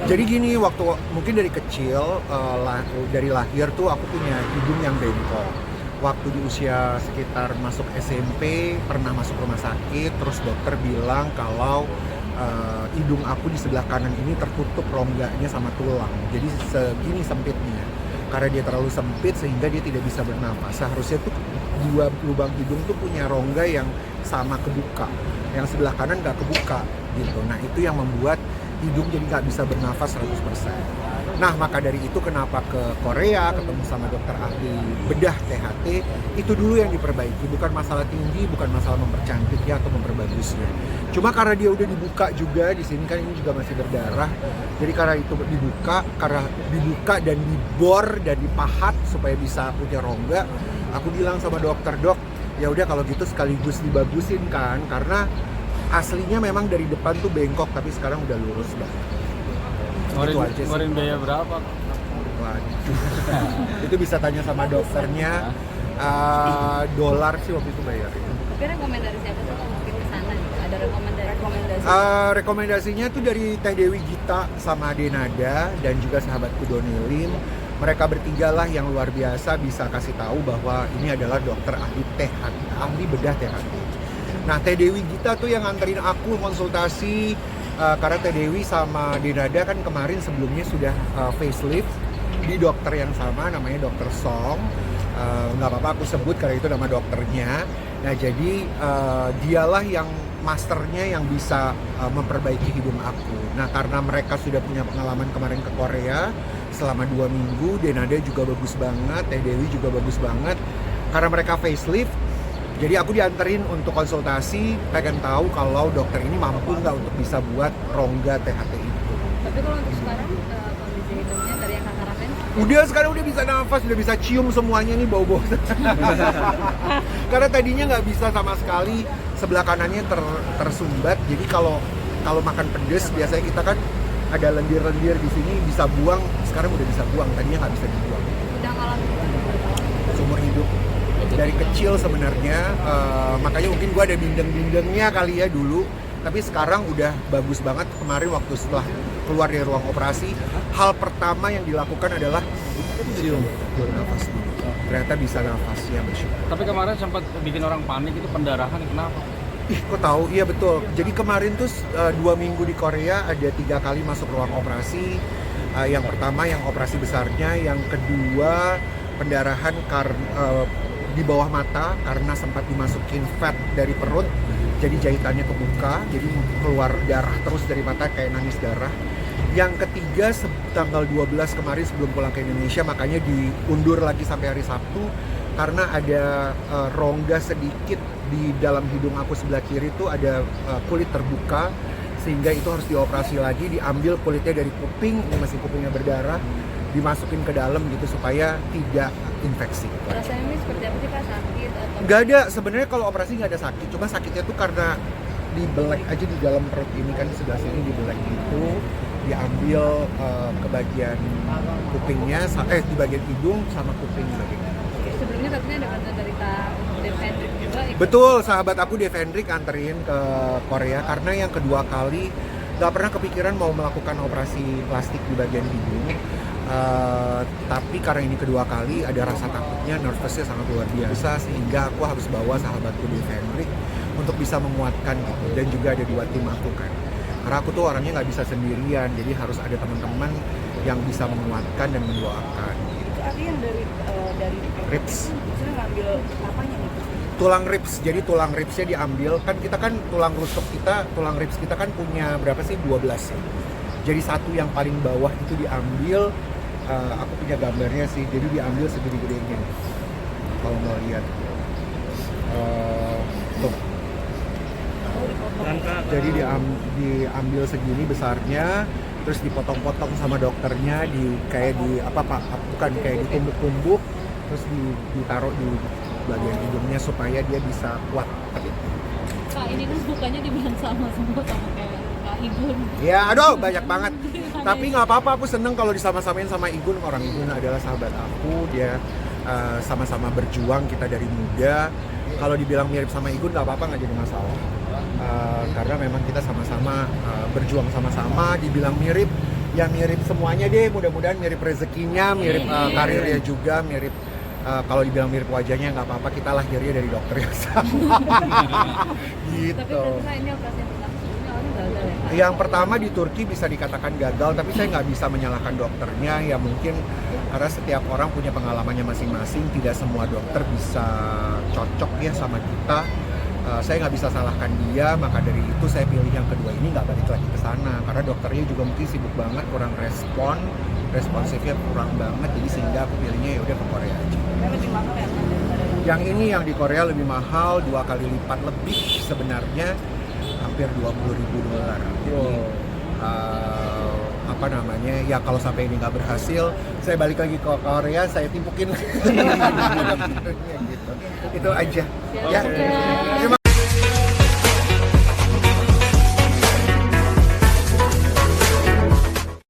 Jadi gini, waktu mungkin dari kecil, dari lahir tuh aku punya hidung yang bengkok. Waktu di usia sekitar masuk SMP, pernah masuk rumah sakit, terus dokter bilang kalau hidung aku di sebelah kanan ini tertutup rongganya sama tulang. Jadi segini sempitnya. Karena dia terlalu sempit sehingga dia tidak bisa bernafas. Seharusnya tuh dua lubang hidung tuh punya rongga yang sama kebuka. Yang sebelah kanan nggak kebuka gitu. Nah itu yang membuat hidung jadi nggak bisa bernafas 100%. Nah maka dari itu kenapa ke Korea ketemu sama dokter ahli bedah THT, itu dulu yang diperbaiki, bukan masalah tinggi, bukan masalah mempercantiknya atau memperbagusnya. Cuma karena dia udah dibuka juga di sini kan, ini juga masih berdarah. Jadi karena itu dibuka dan dibor dan dipahat supaya bisa punya rongga, aku bilang sama dokter, "Dok, ya udah kalau gitu sekaligus dibagusin kan, karena aslinya memang dari depan tuh bengkok tapi sekarang udah lurus banget." Ngeluarin biaya berapa? Waduh. Itu bisa tanya sama dokternya. Dolar sih waktu itu bayarnya. Tapi rekomendasi siapa tuh kalau mungkin ke sana gitu? Ada rekomendasi? Rekomendasinya tuh dari Teh Dewi Gita sama Denada dan juga sahabatku Doni Lim. Mereka bertiga lah yang luar biasa bisa kasih tahu bahwa ini adalah dokter ahli THT, ahli bedah THT. Nah, Teh Dewi Gita tuh yang nganterin aku konsultasi, karena Teh Dewi sama Denada kan kemarin sebelumnya sudah facelift di dokter yang sama, namanya Dokter Song. Nggak apa-apa aku sebut karena itu nama dokternya. Nah jadi dialah yang masternya yang bisa memperbaiki hidung aku. Nah karena mereka sudah punya pengalaman kemarin ke Korea selama 2 minggu, Denada juga bagus banget, Teh Dewi juga bagus banget. Karena mereka facelift, jadi aku dianterin untuk konsultasi, pengen tahu kalau dokter ini mampu nggak untuk bisa buat rongga THT itu. Tapi kalau untuk sekarang kondisi hidungnya dari yang kakak rasain? Sekarang udah bisa nafas, udah bisa cium semuanya nih bau-bau. Karena tadinya nggak bisa sama sekali, sebelah kanannya tersumbat. Jadi kalau makan pedes biasanya kita kan ada lendir-lendir di sini bisa buang, sekarang udah bisa buang, tadinya nggak bisa dibuang. Udah ngalamin Seumur hidup dari kecil sebenarnya, makanya mungkin gue ada bindeng-bindengnya kali ya dulu, tapi sekarang udah bagus banget. Kemarin waktu setelah keluar dari ruang operasi, hal pertama yang dilakukan adalah cium nafas dulu. Ternyata bisa nafas, ya bersyukur. Tapi kemarin sempat bikin orang panik, itu pendarahan, kenapa? Kok tahu? Iya betul. Jadi kemarin tuh 2 minggu di Korea ada 3 kali masuk ruang operasi. Yang pertama yang operasi besarnya, yang kedua pendarahan di bawah mata karena sempat dimasukin fat dari perut, jadi jahitannya kebuka, jadi keluar darah terus dari mata kayak nangis darah. Yang ketiga tanggal 12 kemarin sebelum pulang ke Indonesia, makanya diundur lagi sampai hari Sabtu karena ada rongga sedikit di dalam hidung aku sebelah kiri tuh ada kulit terbuka, sehingga itu harus dioperasi lagi, diambil kulitnya dari kuping, ini masih kupingnya berdarah, dimasukin ke dalam gitu supaya tidak infeksi. rasanya ini seperti apa sih Kak? Sakit atau? Nggak ada, sebenarnya kalau operasi nggak ada sakit, cuma sakitnya tuh karena dibelek aja di dalam perut ini kan, sebelah sini dibelek gitu, diambil ke bagian kupingnya, di bagian hidung sama kuping di bagian hidung. Sebelumnya katanya ada bantuan dari Kak Devendrik juga. Betul, sahabat aku Devendrik anterin ke Korea karena yang kedua kali nggak pernah kepikiran mau melakukan operasi plastik di bagian hidung. Tapi karena ini kedua kali ada rasa takutnya, nervousnya sangat luar biasa, sehingga aku harus bawa sahabatku Devendrik untuk bisa menguatkan gitu. Dan juga ada 2 tim aku kan, karena aku tuh orangnya nggak bisa sendirian, jadi harus ada teman-teman yang bisa menguatkan dan mendoakan gitu. Itu artinya dari Ribs, maksudnya ngambil apanya nih? tulang ribs, jadi tulang ribsnya diambil, kan kita kan tulang rusuk kita, tulang ribs kita kan punya berapa sih, 12 ya. Jadi satu yang paling bawah itu diambil, aku punya gambarnya sih, jadi diambil segede-gedenya nih. Kalau mau lihat tuh, jadi diambil segini besarnya, terus dipotong-potong sama dokternya, kayak ditumbuk-tumbuk, terus ditaruh di bagian hidungnya supaya dia bisa kuat. Kak ini kan bukannya dibilang sama semua sama kayak Kak Igun. Ya aduh banyak banget. Tapi nggak apa-apa, aku seneng kalau disama-samain sama Igun. Orang Igun adalah sahabat aku, dia sama-sama berjuang kita dari muda. Kalau dibilang mirip sama Igun nggak apa-apa, nggak jadi masalah. Karena memang kita sama-sama berjuang sama-sama. Dibilang mirip Ya mirip semuanya deh, mudah-mudahan mirip rezekinya, mirip karirnya juga, mirip kalau dibilang mirip wajahnya nggak apa-apa, kita lahirnya dari dokter yang sama. Tapi Gitu. ternyata ini operasi yang pertama ini awalnya gagal ya Kak? Yang pertama di Turki bisa dikatakan gagal, tapi saya nggak bisa menyalahkan dokternya. Ya mungkin karena setiap orang punya pengalamannya masing-masing, tidak semua dokter bisa cocok ya sama kita. Saya nggak bisa salahkan dia, maka dari itu saya pilih yang kedua ini, nggak balik lagi ke sana karena dokternya juga mungkin sibuk banget, kurang responsifnya kurang banget, jadi sehingga aku pilihnya ya udah ke Korea aja. Lebih mahal ya Kak daripada Yang ini yang di Korea lebih mahal, 2 kali lipat lebih sebenarnya, hampir $20.000. Jadi apa namanya, ya kalau sampai ini nggak berhasil, saya balik lagi ke Korea, saya timpukin. Gitu. Itu aja. Ya.